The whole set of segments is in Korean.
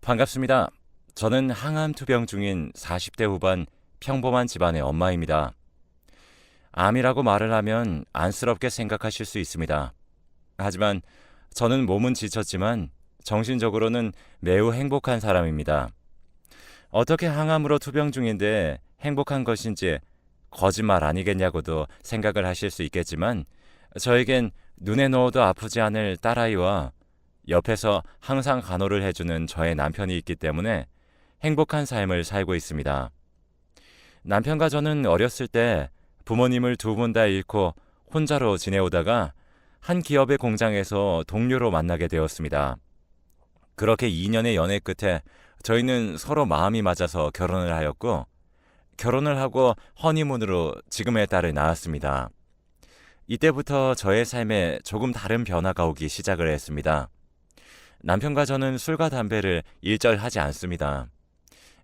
반갑습니다. 저는 항암 투병 중인 40대 후반 평범한 집안의 엄마입니다. 암이라고 말을 하면 안쓰럽게 생각하실 수 있습니다. 하지만 저는 몸은 지쳤지만 정신적으로는 매우 행복한 사람입니다. 어떻게 항암으로 투병 중인데 행복한 것인지 거짓말 아니겠냐고도 생각을 하실 수 있겠지만 저에겐 눈에 넣어도 아프지 않을 딸아이와 옆에서 항상 간호를 해주는 저의 남편이 있기 때문에 행복한 삶을 살고 있습니다. 남편과 저는 어렸을 때 부모님을 두 분 다 잃고 혼자로 지내오다가 한 기업의 공장에서 동료로 만나게 되었습니다. 그렇게 2년의 연애 끝에 저희는 서로 마음이 맞아서 결혼을 하였고, 결혼을 하고 허니문으로 지금의 딸을 낳았습니다. 이때부터 저의 삶에 조금 다른 변화가 오기 시작을 했습니다. 남편과 저는 술과 담배를 일절하지 않습니다.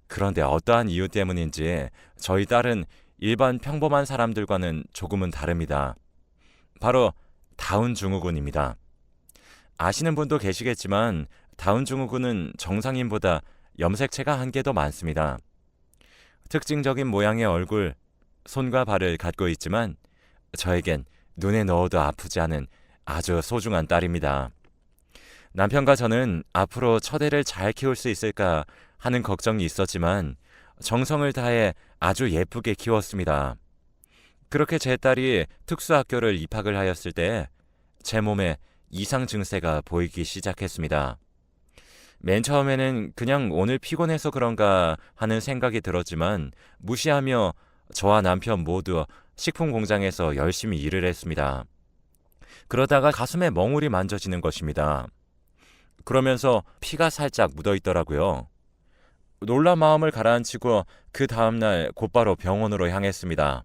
그런데 어떠한 이유 때문인지 저희 딸은 일반 평범한 사람들과는 조금은 다릅니다. 바로 다운 증후군입니다. 아시는 분도 계시겠지만 다운 증후군은 정상인보다 염색체가 한 개 더 많습니다. 특징적인 모양의 얼굴, 손과 발을 갖고 있지만 저에겐 눈에 넣어도 아프지 않은 아주 소중한 딸입니다. 남편과 저는 앞으로 처대를 잘 키울 수 있을까 하는 걱정이 있었지만 정성을 다해 아주 예쁘게 키웠습니다. 그렇게 제 딸이 특수학교를 입학을 하였을 때 제 몸에 이상 증세가 보이기 시작했습니다. 맨 처음에는 그냥 오늘 피곤해서 그런가 하는 생각이 들었지만 무시하며 저와 남편 모두 식품 공장에서 열심히 일을 했습니다. 그러다가 가슴에 멍울이 만져지는 것입니다. 그러면서 피가 살짝 묻어 있더라고요. 놀란 마음을 가라앉히고 그 다음날 곧바로 병원으로 향했습니다.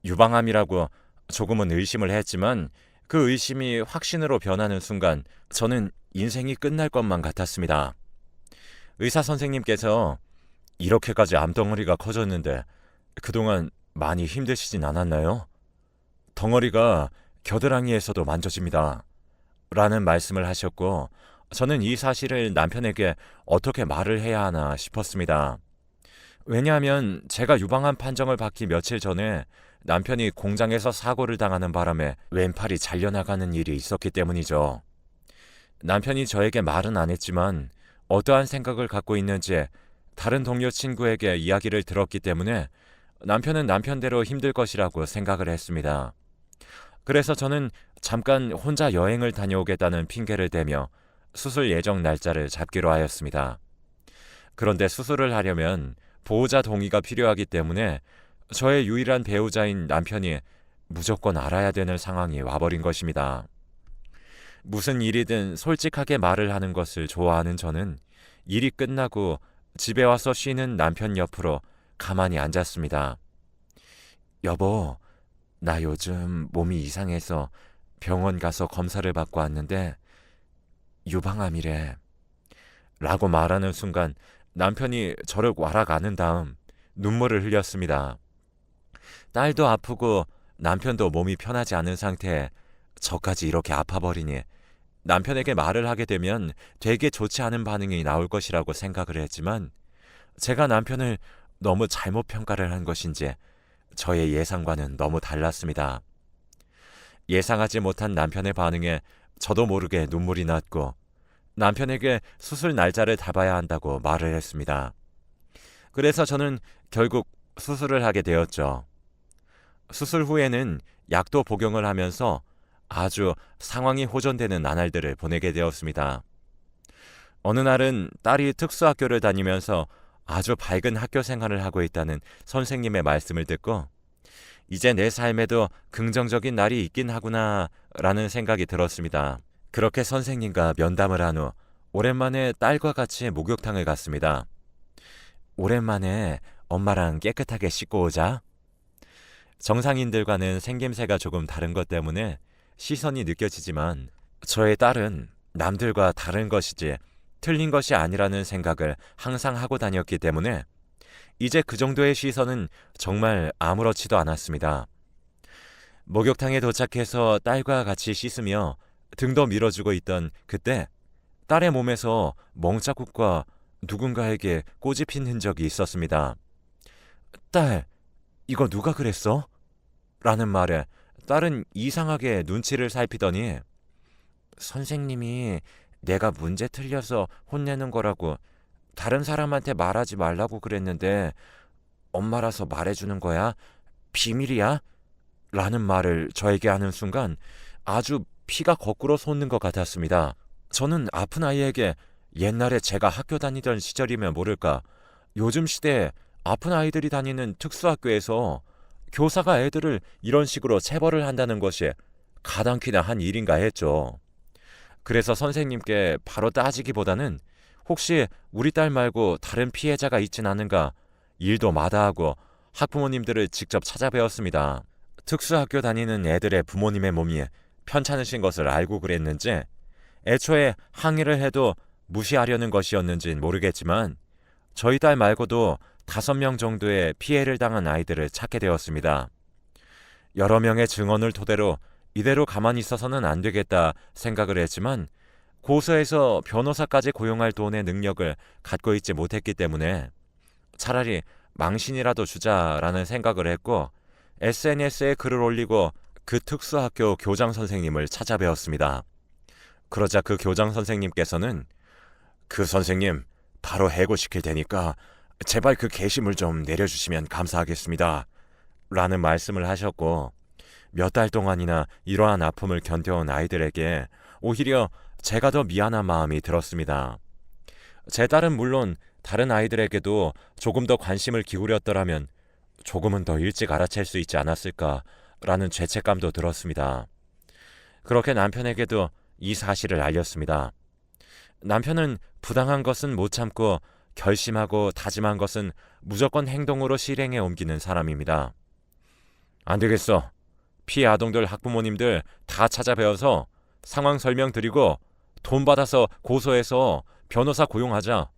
유방암이라고 조금은 의심을 했지만 그 의심이 확신으로 변하는 순간 저는 인생이 끝날 것만 같았습니다. 의사 선생님께서 이렇게까지 암덩어리가 커졌는데 그동안 많이 힘드시진 않았나요? 덩어리가 겨드랑이에서도 만져집니다. 라는 말씀을 하셨고 저는 이 사실을 남편에게 어떻게 말을 해야 하나 싶었습니다. 왜냐하면 제가 유방암 판정을 받기 며칠 전에 남편이 공장에서 사고를 당하는 바람에 왼팔이 잘려나가는 일이 있었기 때문이죠. 남편이 저에게 말은 안 했지만 어떠한 생각을 갖고 있는지 다른 동료 친구에게 이야기를 들었기 때문에 남편은 남편대로 힘들 것이라고 생각을 했습니다. 그래서 저는 잠깐 혼자 여행을 다녀오겠다는 핑계를 대며 수술 예정 날짜를 잡기로 하였습니다. 그런데 수술을 하려면 보호자 동의가 필요하기 때문에 저의 유일한 배우자인 남편이 무조건 알아야 되는 상황이 와버린 것입니다. 무슨 일이든 솔직하게 말을 하는 것을 좋아하는 저는 일이 끝나고 집에 와서 쉬는 남편 옆으로 가만히 앉았습니다. 여보, 나 요즘 몸이 이상해서 병원 가서 검사를 받고 왔는데 유방암이래. 라고 말하는 순간 남편이 저를 왈락 안은 다음 눈물을 흘렸습니다. 딸도 아프고 남편도 몸이 편하지 않은 상태에 저까지 이렇게 아파버리니 남편에게 말을 하게 되면 되게 좋지 않은 반응이 나올 것이라고 생각을 했지만 제가 남편을 너무 잘못 평가를 한 것인지 저의 예상과는 너무 달랐습니다. 예상하지 못한 남편의 반응에 저도 모르게 눈물이 났고 남편에게 수술 날짜를 잡아야 한다고 말을 했습니다. 그래서 저는 결국 수술을 하게 되었죠. 수술 후에는 약도 복용을 하면서 아주 상황이 호전되는 나날들을 보내게 되었습니다. 어느 날은 딸이 특수학교를 다니면서 아주 밝은 학교 생활을 하고 있다는 선생님의 말씀을 듣고 이제 내 삶에도 긍정적인 날이 있긴 하구나 라는 생각이 들었습니다. 그렇게 선생님과 면담을 한 후 오랜만에 딸과 같이 목욕탕을 갔습니다. 오랜만에 엄마랑 깨끗하게 씻고 오자. 정상인들과는 생김새가 조금 다른 것 때문에 시선이 느껴지지만 저의 딸은 남들과 다른 것이지 틀린 것이 아니라는 생각을 항상 하고 다녔기 때문에 이제 그 정도의 시선은 정말 아무렇지도 않았습니다. 목욕탕에 도착해서 딸과 같이 씻으며 등도 밀어주고 있던 그때 딸의 몸에서 멍자국과 누군가에게 꼬집힌 흔적이 있었습니다. 딸, 이거 누가 그랬어? 라는 말에 딸은 이상하게 눈치를 살피더니 선생님이 내가 문제 틀려서 혼내는 거라고 다른 사람한테 말하지 말라고 그랬는데 엄마라서 말해주는 거야? 비밀이야? 라는 말을 저에게 하는 순간 아주 피가 거꾸로 솟는 것 같았습니다. 저는 아픈 아이에게 옛날에 제가 학교 다니던 시절이면 모를까 요즘 시대에 아픈 아이들이 다니는 특수학교에서 교사가 애들을 이런 식으로 체벌을 한다는 것이 가당키나 한 일인가 했죠. 그래서 선생님께 바로 따지기보다는 혹시 우리 딸 말고 다른 피해자가 있진 않은가 일도 마다하고 학부모님들을 직접 찾아뵈었습니다. 특수학교 다니는 애들의 부모님의 몸이 편찮으신 것을 알고 그랬는지 애초에 항의를 해도 무시하려는 것이었는진 모르겠지만 저희 딸 말고도 5명 정도의 피해를 당한 아이들을 찾게 되었습니다. 여러 명의 증언을 토대로 이대로 가만히 있어서는 안 되겠다 생각을 했지만 고소해서 변호사까지 고용할 돈의 능력을 갖고 있지 못했기 때문에 차라리 망신이라도 주자라는 생각을 했고 SNS에 글을 올리고 그 특수학교 교장 선생님을 찾아뵈었습니다. 그러자 그 교장 선생님께서는 그 선생님 바로 해고시킬 테니까 제발 그 게시물 좀 내려주시면 감사하겠습니다. 라는 말씀을 하셨고 몇 달 동안이나 이러한 아픔을 견뎌온 아이들에게 오히려 제가 더 미안한 마음이 들었습니다. 제 딸은 물론 다른 아이들에게도 조금 더 관심을 기울였더라면 조금은 더 일찍 알아챌 수 있지 않았을까라는 죄책감도 들었습니다. 그렇게 남편에게도 이 사실을 알렸습니다. 남편은 부당한 것은 못 참고 결심하고 다짐한 것은 무조건 행동으로 실행에 옮기는 사람입니다. 안 되겠어. 피해 아동들 학부모님들 다 찾아뵈어서 상황 설명드리고 돈 받아서 고소해서 변호사 고용하자.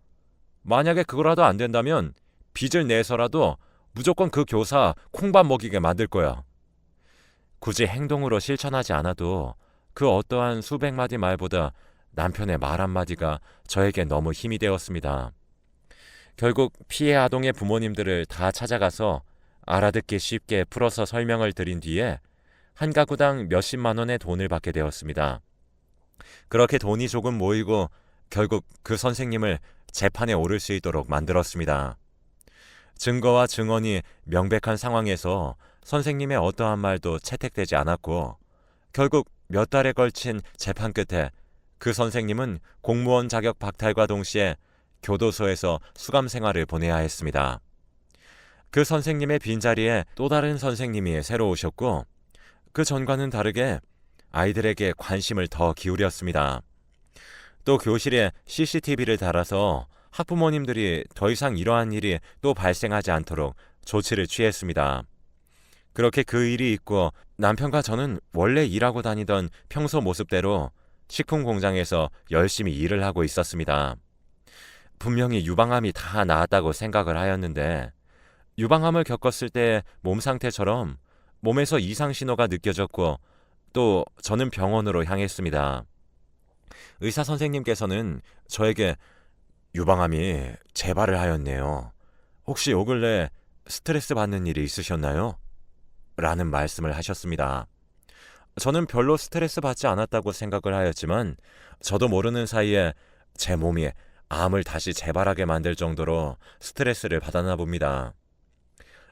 만약에 그거라도 안 된다면 빚을 내서라도 무조건 그 교사 콩밥 먹이게 만들 거야. 굳이 행동으로 실천하지 않아도 그 어떠한 수백 마디 말보다 남편의 말 한마디가 저에게 너무 힘이 되었습니다. 결국 피해 아동의 부모님들을 다 찾아가서 알아듣기 쉽게 풀어서 설명을 드린 뒤에 한 가구당 몇십만 원의 돈을 받게 되었습니다. 그렇게 돈이 조금 모이고 결국 그 선생님을 재판에 오를 수 있도록 만들었습니다. 증거와 증언이 명백한 상황에서 선생님의 어떠한 말도 채택되지 않았고 결국 몇 달에 걸친 재판 끝에 그 선생님은 공무원 자격 박탈과 동시에 교도소에서 수감 생활을 보내야 했습니다. 그 선생님의 빈자리에 또 다른 선생님이 새로 오셨고 그 전과는 다르게 아이들에게 관심을 더 기울였습니다. 또 교실에 CCTV를 달아서 학부모님들이 더 이상 이러한 일이 또 발생하지 않도록 조치를 취했습니다. 그렇게 그 일이 있고 남편과 저는 원래 일하고 다니던 평소 모습대로 식품 공장에서 열심히 일을 하고 있었습니다. 분명히 유방암이 다 나았다고 생각을 하였는데 유방암을 겪었을 때 몸 상태처럼 몸에서 이상 신호가 느껴졌고 또 저는 병원으로 향했습니다. 의사 선생님께서는 저에게 유방암이 재발을 하였네요. 혹시 요 근래 스트레스 받는 일이 있으셨나요? 라는 말씀을 하셨습니다. 저는 별로 스트레스 받지 않았다고 생각을 하였지만 저도 모르는 사이에 제 몸이 암을 다시 재발하게 만들 정도로 스트레스를 받았나 봅니다.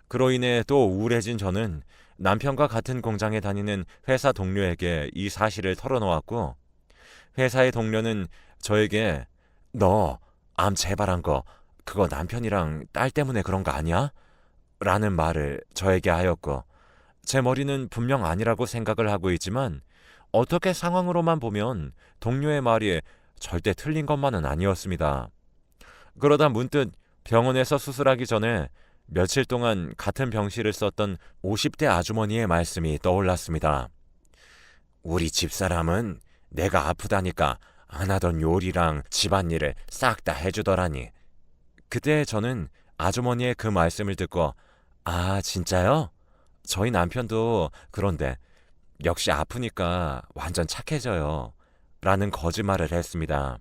그로 인해 또 우울해진 저는 남편과 같은 공장에 다니는 회사 동료에게 이 사실을 털어놓았고 회사의 동료는 저에게 너 암 재발한 거 그거 남편이랑 딸 때문에 그런 거 아니야? 라는 말을 저에게 하였고 제 머리는 분명 아니라고 생각을 하고 있지만 어떻게 상황으로만 보면 동료의 말이 절대 틀린 것만은 아니었습니다. 그러다 문득 병원에서 수술하기 전에 며칠 동안 같은 병실을 썼던 50대 아주머니의 말씀이 떠올랐습니다. 우리 집사람은 내가 아프다니까 안 하던 요리랑 집안일을 싹 다 해주더라니. 그때 저는 아주머니의 그 말씀을 듣고 아 진짜요? 저희 남편도 그런데 역시 아프니까 완전 착해져요. 라는 거짓말을 했습니다.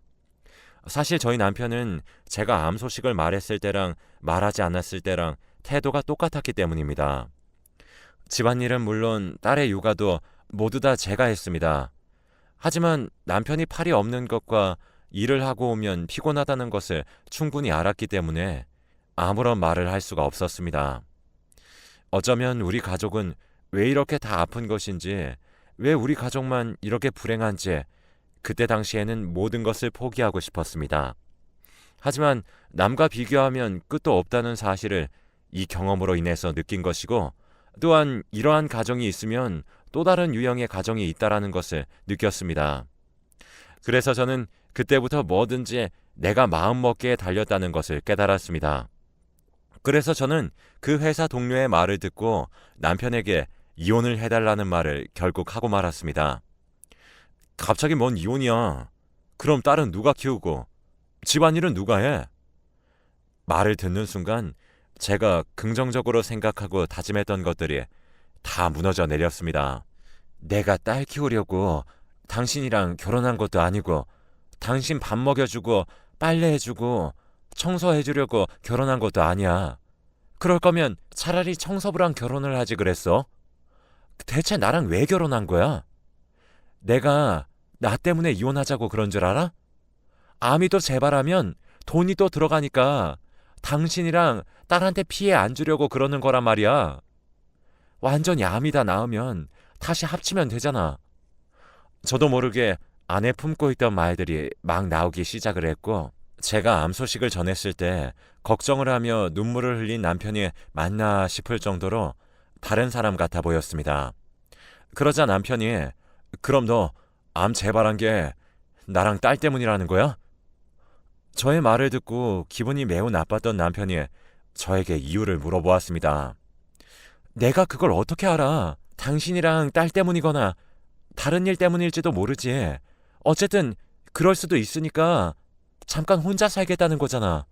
사실 저희 남편은 제가 암 소식을 말했을 때랑 말하지 않았을 때랑 태도가 똑같았기 때문입니다. 집안일은 물론 딸의 육아도 모두 다 제가 했습니다. 하지만 남편이 팔이 없는 것과 일을 하고 오면 피곤하다는 것을 충분히 알았기 때문에 아무런 말을 할 수가 없었습니다. 어쩌면 우리 가족은 왜 이렇게 다 아픈 것인지, 왜 우리 가족만 이렇게 불행한지 그때 당시에는 모든 것을 포기하고 싶었습니다. 하지만 남과 비교하면 끝도 없다는 사실을 이 경험으로 인해서 느낀 것이고, 또한 이러한 가정이 있으면 또 다른 유형의 가정이 있다라는 것을 느꼈습니다. 그래서 저는 그때부터 뭐든지 내가 마음먹기에 달렸다는 것을 깨달았습니다. 그래서 저는 그 회사 동료의 말을 듣고 남편에게 이혼을 해달라는 말을 결국 하고 말았습니다. 갑자기 뭔 이혼이야? 그럼 딸은 누가 키우고 집안일은 누가 해? 말을 듣는 순간 제가 긍정적으로 생각하고 다짐했던 것들이 다 무너져 내렸습니다. 내가 딸 키우려고 당신이랑 결혼한 것도 아니고, 당신 밥 먹여주고 빨래해주고 청소해주려고 결혼한 것도 아니야. 그럴 거면 차라리 청소부랑 결혼을 하지 그랬어. 대체 나랑 왜 결혼한 거야? 내가 나 때문에 이혼하자고 그런 줄 알아? 암이 또 재발하면 돈이 또 들어가니까 당신이랑 딸한테 피해 안 주려고 그러는 거란 말이야. 완전히 암이 다 나으면 다시 합치면 되잖아. 저도 모르게 안에 품고 있던 말들이 막 나오기 시작을 했고, 제가 암 소식을 전했을 때 걱정을 하며 눈물을 흘린 남편이 맞나 싶을 정도로 다른 사람 같아 보였습니다. 그러자 남편이 그럼 너 암 재발한 게 나랑 딸 때문이라는 거야? 저의 말을 듣고 기분이 매우 나빴던 남편이 저에게 이유를 물어보았습니다. 내가 그걸 어떻게 알아? 당신이랑 딸 때문이거나 다른 일 때문일지도 모르지. 어쨌든 그럴 수도 있으니까 잠깐 혼자 살겠다는 거잖아.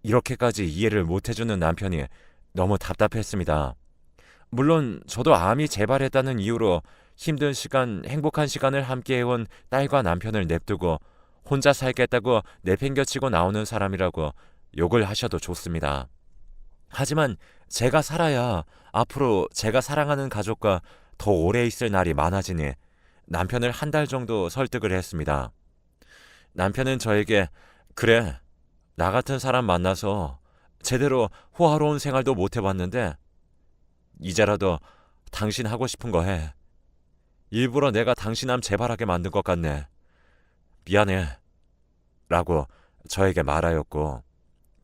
이렇게까지 이해를 못해주는 남편이 너무 답답했습니다. 물론 저도 암이 재발했다는 이유로 힘든 시간, 행복한 시간을 함께해온 딸과 남편을 냅두고 혼자 살겠다고 내팽겨치고 나오는 사람이라고 욕을 하셔도 좋습니다. 하지만 제가 살아야 앞으로 제가 사랑하는 가족과 더 오래 있을 날이 많아지니 남편을 한 달 정도 설득을 했습니다. 남편은 저에게 그래, 나 같은 사람 만나서 제대로 호화로운 생활도 못 해봤는데 이제라도 당신 하고 싶은 거 해. 일부러 내가 당신 암 재발하게 만든 것 같네. 미안해. 라고 저에게 말하였고,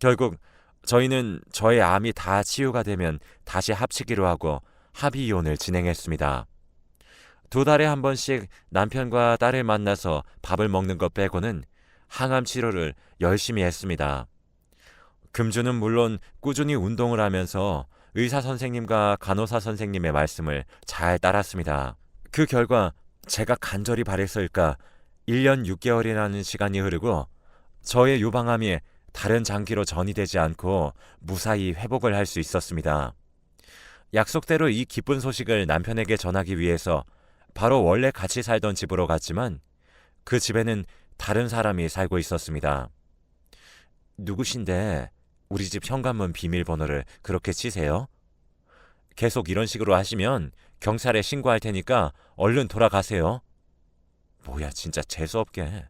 결국 저희는 저의 암이 다 치유가 되면 다시 합치기로 하고 합의 이혼을 진행했습니다. 2달에 한 번씩 남편과 딸을 만나서 밥을 먹는 것 빼고는 항암 치료를 열심히 했습니다. 금주는 물론 꾸준히 운동을 하면서 의사 선생님과 간호사 선생님의 말씀을 잘 따랐습니다. 그 결과 제가 간절히 바랬을까 1년 6개월이라는 시간이 흐르고 저의 유방암이 다른 장기로 전이되지 않고 무사히 회복을 할 수 있었습니다. 약속대로 이 기쁜 소식을 남편에게 전하기 위해서 바로 원래 같이 살던 집으로 갔지만 그 집에는 다른 사람이 살고 있었습니다. 누구신데 우리 집 현관문 비밀번호를 그렇게 치세요? 계속 이런 식으로 하시면 경찰에 신고할 테니까 얼른 돌아가세요. 뭐야, 진짜 재수없게.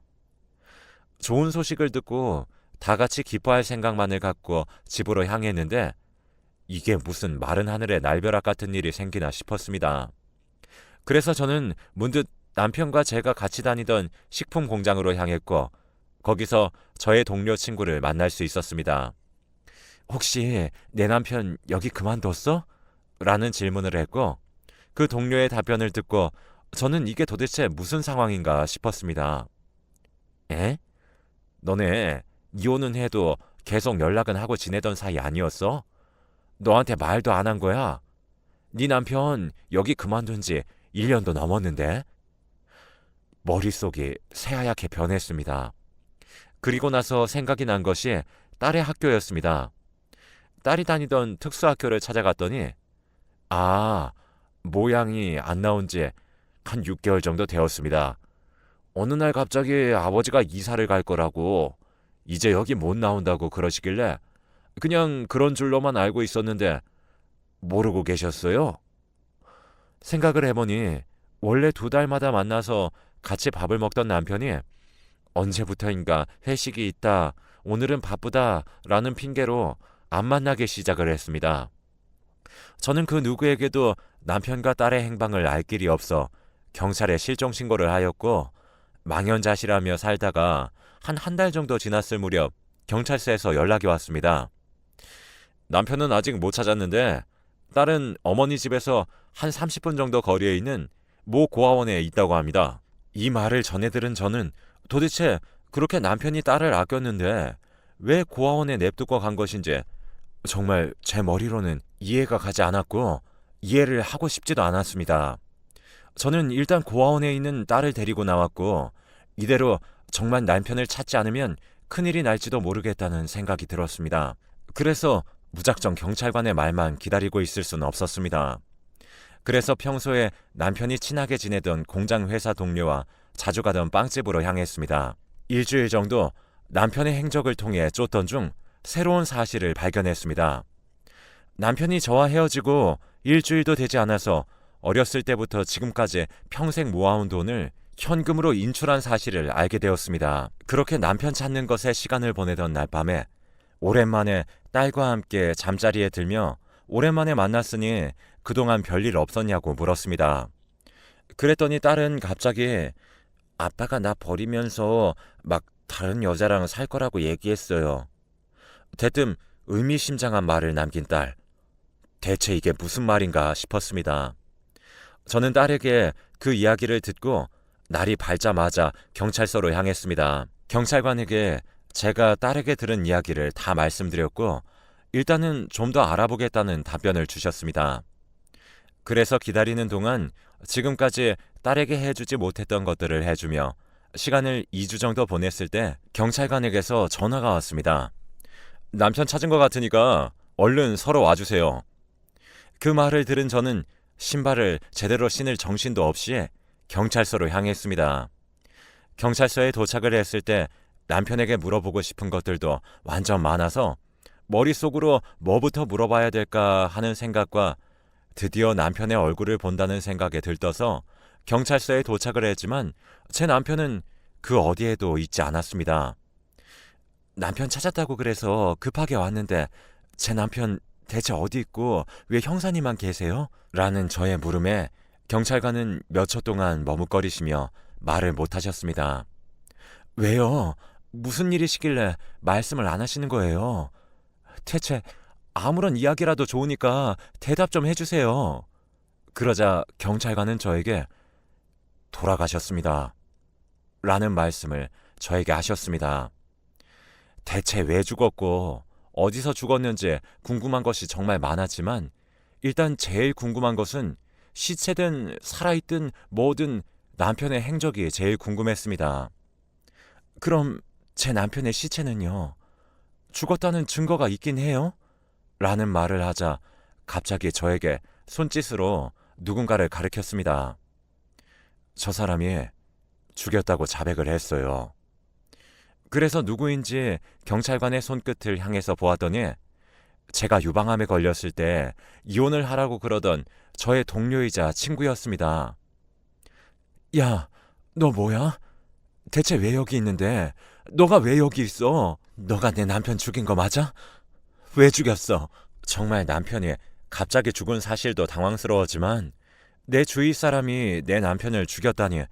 좋은 소식을 듣고 다 같이 기뻐할 생각만을 갖고 집으로 향했는데 이게 무슨 마른 하늘에 날벼락 같은 일이 생기나 싶었습니다. 그래서 저는 문득 남편과 제가 같이 다니던 식품 공장으로 향했고 거기서 저의 동료 친구를 만날 수 있었습니다. 혹시 내 남편 여기 그만뒀어? 라는 질문을 했고 그 동료의 답변을 듣고 저는 이게 도대체 무슨 상황인가 싶었습니다. 에? 너네 이혼은 해도 계속 연락은 하고 지내던 사이 아니었어? 너한테 말도 안 한 거야? 네 남편 여기 그만둔 지 1년도 넘었는데? 머릿속이 새하얗게 변했습니다. 그리고 나서 생각이 난 것이 딸의 학교였습니다. 딸이 다니던 특수학교를 찾아갔더니 모양이 안 나온 지 한 6개월 정도 되었습니다. 어느 날 갑자기 아버지가 이사를 갈 거라고 이제 여기 못 나온다고 그러시길래 그냥 그런 줄로만 알고 있었는데 모르고 계셨어요? 생각을 해보니 원래 2달마다 만나서 같이 밥을 먹던 남편이 언제부터인가 회식이 있다, 오늘은 바쁘다 라는 핑계로 안 만나게 시작을 했습니다. 저는 그 누구에게도 남편과 딸의 행방을 알 길이 없어 경찰에 실종 신고를 하였고 망연자실하며 살다가 한 달 정도 지났을 무렵 경찰서에서 연락이 왔습니다. 남편은 아직 못 찾았는데 딸은 어머니 집에서 한 30분 정도 거리에 있는 모 고아원에 있다고 합니다. 이 말을 전해 들은 저는 도대체 그렇게 남편이 딸을 아꼈는데 왜 고아원에 냅두고 간 것인지 정말 제 머리로는 이해가 가지 않았고 이해를 하고 싶지도 않았습니다. 저는 일단 고아원에 있는 딸을 데리고 나왔고 이대로 정말 남편을 찾지 않으면 큰일이 날지도 모르겠다는 생각이 들었습니다. 그래서 무작정 경찰관의 말만 기다리고 있을 수는 없었습니다. 그래서 평소에 남편이 친하게 지내던 공장 회사 동료와 자주 가던 빵집으로 향했습니다. 일주일 정도 남편의 행적을 통해 쫓던 중 새로운 사실을 발견했습니다. 남편이 저와 헤어지고 일주일도 되지 않아서 어렸을 때부터 지금까지 평생 모아온 돈을 현금으로 인출한 사실을 알게 되었습니다. 그렇게 남편 찾는 것에 시간을 보내던 날 밤에 오랜만에 딸과 함께 잠자리에 들며 오랜만에 만났으니 그동안 별일 없었냐고 물었습니다. 그랬더니 딸은 갑자기 아빠가 나 버리면서 막 다른 여자랑 살 거라고 얘기했어요. 대뜸 의미심장한 말을 남긴 딸. 대체 이게 무슨 말인가 싶었습니다. 저는 딸에게 그 이야기를 듣고 날이 밝자마자 경찰서로 향했습니다. 경찰관에게 제가 딸에게 들은 이야기를 다 말씀드렸고 일단은 좀 더 알아보겠다는 답변을 주셨습니다. 그래서 기다리는 동안 지금까지 딸에게 해주지 못했던 것들을 해주며 시간을 2주 정도 보냈을 때 경찰관에게서 전화가 왔습니다. 남편 찾은 것 같으니까 얼른 서로 와주세요. 그 말을 들은 저는 신발을 제대로 신을 정신도 없이 경찰서로 향했습니다. 경찰서에 도착을 했을 때 남편에게 물어보고 싶은 것들도 완전 많아서 머릿속으로 뭐부터 물어봐야 될까 하는 생각과 드디어 남편의 얼굴을 본다는 생각에 들떠서 경찰서에 도착을 했지만 제 남편은 그 어디에도 있지 않았습니다. 남편 찾았다고 그래서 급하게 왔는데 제 남편 대체 어디 있고 왜 형사님만 계세요? 라는 저의 물음에 경찰관은 몇 초 동안 머뭇거리시며 말을 못하셨습니다. 왜요? 무슨 일이시길래 말씀을 안 하시는 거예요? 대체 아무런 이야기라도 좋으니까 대답 좀 해주세요. 그러자 경찰관은 저에게 돌아가셨습니다. 라는 말씀을 저에게 하셨습니다. 대체 왜 죽었고 어디서 죽었는지 궁금한 것이 정말 많았지만 일단 제일 궁금한 것은 시체든 살아있든 뭐든 남편의 행적이 제일 궁금했습니다. 그럼 제 남편의 시체는요? 죽었다는 증거가 있긴 해요? 라는 말을 하자 갑자기 저에게 손짓으로 누군가를 가리켰습니다. 저 사람이 죽였다고 자백을 했어요. 그래서 누구인지 경찰관의 손끝을 향해서 보았더니 제가 유방암에 걸렸을 때 이혼을 하라고 그러던 저의 동료이자 친구였습니다. 야, 너 뭐야? 대체 왜 여기 있는데? 너가 왜 여기 있어? 너가 내 남편 죽인 거 맞아? 왜 죽였어? 정말 남편이 갑자기 죽은 사실도 당황스러웠지만 내 주위 사람이 내 남편을 죽였다니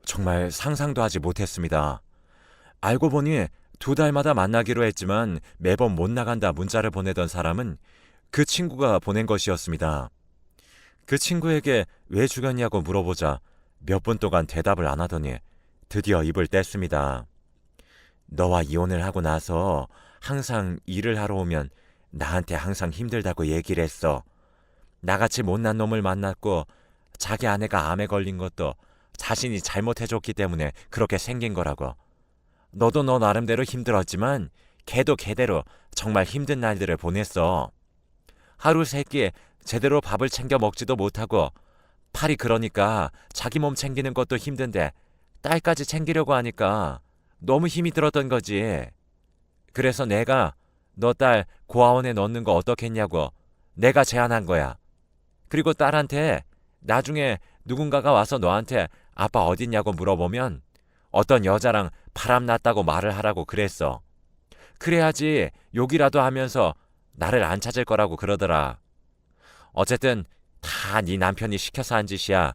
정말 상상도 하지 못했습니다. 알고 보니 2달마다 만나기로 했지만 매번 못 나간다 문자를 보내던 사람은 그 친구가 보낸 것이었습니다. 그 친구에게 왜 죽였냐고 물어보자 몇 분 동안 대답을 안 하더니 드디어 입을 뗐습니다. 너와 이혼을 하고 나서 항상 일을 하러 오면 나한테 항상 힘들다고 얘기를 했어. 나같이 못난 놈을 만났고 자기 아내가 암에 걸린 것도 자신이 잘못해줬기 때문에 그렇게 생긴 거라고. 너도 너 나름대로 힘들었지만 걔도 걔대로 정말 힘든 날들을 보냈어. 하루 세 끼 제대로 밥을 챙겨 먹지도 못하고 팔이 그러니까 자기 몸 챙기는 것도 힘든데 딸까지 챙기려고 하니까 너무 힘이 들었던 거지. 그래서 내가 너 딸 고아원에 넣는 거 어떻겠냐고 내가 제안한 거야. 그리고 딸한테 나중에 누군가가 와서 너한테 아빠 어딨냐고 물어보면 어떤 여자랑 바람 났다고 말을 하라고 그랬어. 그래야지 욕이라도 하면서 나를 안 찾을 거라고 그러더라. 어쨌든 다 네 남편이 시켜서 한 짓이야.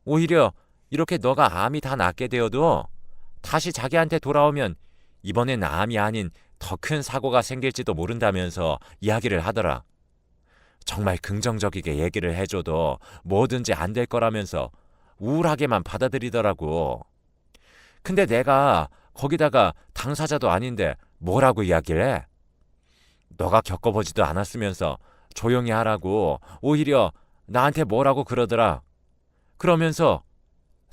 오히려 이렇게 너가 암이 다 낫게 되어도 다시 자기한테 돌아오면 이번엔 암이 아닌 더 큰 사고가 생길지도 모른다면서 이야기를 하더라. 정말 긍정적이게 얘기를 해줘도 뭐든지 안 될 거라면서 우울하게만 받아들이더라고. 근데 내가 거기다가 당사자도 아닌데 뭐라고 이야기를 해? 너가 겪어보지도 않았으면서 조용히 하라고 오히려 나한테 뭐라고 그러더라. 그러면서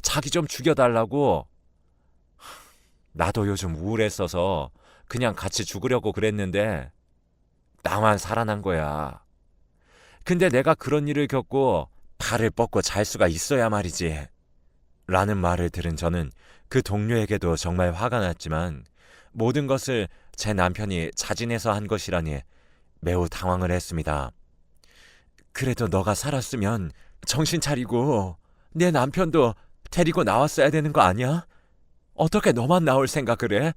자기 좀 죽여달라고. 나도 요즘 우울했어서 그냥 같이 죽으려고 그랬는데 나만 살아난 거야. 근데 내가 그런 일을 겪고 발을 뻗고 잘 수가 있어야 말이지. 라는 말을 들은 저는 그 동료에게도 정말 화가 났지만 모든 것을 제 남편이 자진해서 한 것이라니 매우 당황을 했습니다. 그래도 너가 살았으면 정신 차리고 내 남편도 데리고 나왔어야 되는 거 아니야? 어떻게 너만 나올 생각을 해?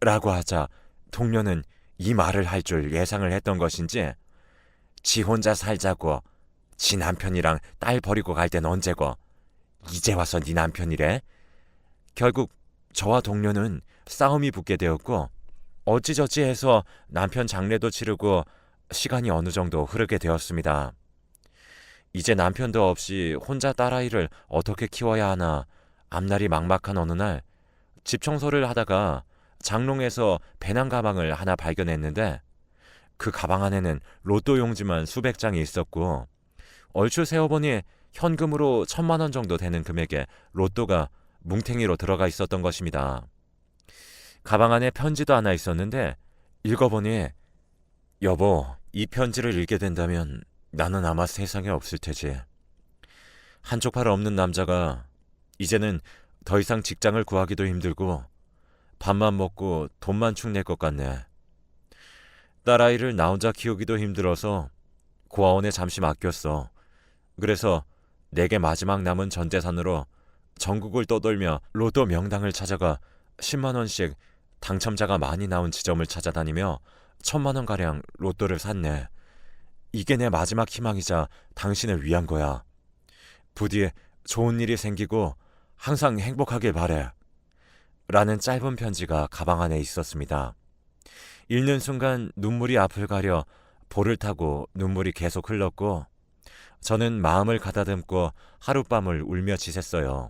라고 하자 동료는 이 말을 할 줄 예상을 했던 것인지 지 혼자 살자고 지 남편이랑 딸 버리고 갈 땐 언제고 이제 와서 네 남편이래? 결국 저와 동료는 싸움이 붙게 되었고 어찌저찌 해서 남편 장례도 치르고 시간이 어느 정도 흐르게 되었습니다. 이제 남편도 없이 혼자 딸아이를 어떻게 키워야 하나 앞날이 막막한 어느 날 집 청소를 하다가 장롱에서 배낭 가방을 하나 발견했는데 그 가방 안에는 로또 용지만 수백 장이 있었고 얼추 세어보니 현금으로 1,000만 원 정도 되는 금액의 로또가 뭉탱이로 들어가 있었던 것입니다. 가방 안에 편지도 하나 있었는데 읽어보니 여보, 이 편지를 읽게 된다면 나는 아마 세상에 없을 테지. 한쪽 팔 없는 남자가 이제는 더 이상 직장을 구하기도 힘들고 밥만 먹고 돈만 축낼 것 같네. 딸아이를 나 혼자 키우기도 힘들어서 고아원에 잠시 맡겼어. 그래서 내게 마지막 남은 전 재산으로 전국을 떠돌며 로또 명당을 찾아가 10만 원씩 당첨자가 많이 나온 지점을 찾아다니며 1,000만 원가량 로또를 샀네. 이게 내 마지막 희망이자 당신을 위한 거야. 부디 좋은 일이 생기고 항상 행복하길 바래. 라는 짧은 편지가 가방 안에 있었습니다. 읽는 순간 눈물이 앞을 가려 볼을 타고 눈물이 계속 흘렀고 저는 마음을 가다듬고 하룻밤을 울며 지샜어요.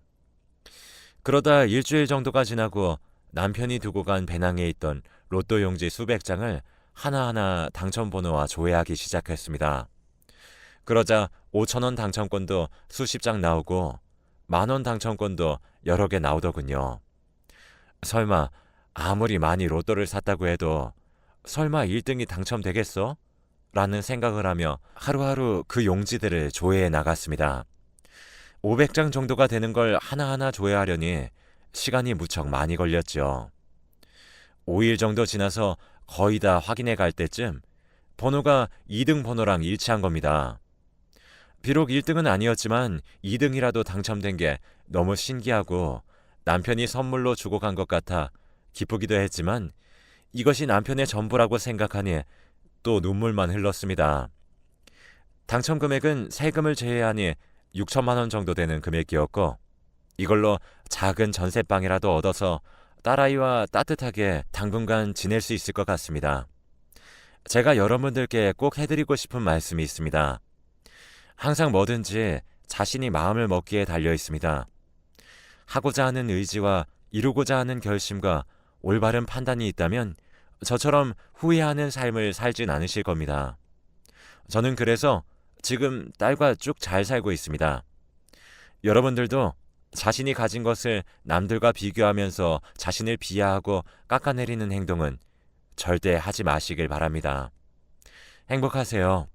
그러다 일주일 정도가 지나고 남편이 두고 간 배낭에 있던 로또 용지 수백 장을 하나하나 당첨번호와 조회하기 시작했습니다. 그러자 5,000원 당첨권도 수십 장 나오고 10,000원 당첨권도 여러 개 나오더군요. 설마 아무리 많이 로또를 샀다고 해도 설마 1등이 당첨되겠어? 라는 생각을 하며 하루하루 그 용지들을 조회해 나갔습니다. 500장 정도가 되는 걸 하나하나 조회하려니 시간이 무척 많이 걸렸죠. 5일 정도 지나서 거의 다 확인해 갈 때쯤 번호가 2등 번호랑 일치한 겁니다. 비록 1등은 아니었지만 2등이라도 당첨된 게 너무 신기하고 남편이 선물로 주고 간 것 같아 기쁘기도 했지만 이것이 남편의 전부라고 생각하니 또 눈물만 흘렀습니다. 당첨 금액은 세금을 제외하니 6,000만 원 정도 되는 금액이었고 이걸로 작은 전셋방이라도 얻어서 딸아이와 따뜻하게 당분간 지낼 수 있을 것 같습니다. 제가 여러분들께 꼭 해드리고 싶은 말씀이 있습니다. 항상 뭐든지 자신이 마음을 먹기에 달려 있습니다. 하고자 하는 의지와 이루고자 하는 결심과 올바른 판단이 있다면 저처럼 후회하는 삶을 살진 않으실 겁니다. 저는 그래서 지금 딸과 쭉 잘 살고 있습니다. 여러분들도 자신이 가진 것을 남들과 비교하면서 자신을 비하하고 깎아내리는 행동은 절대 하지 마시길 바랍니다. 행복하세요.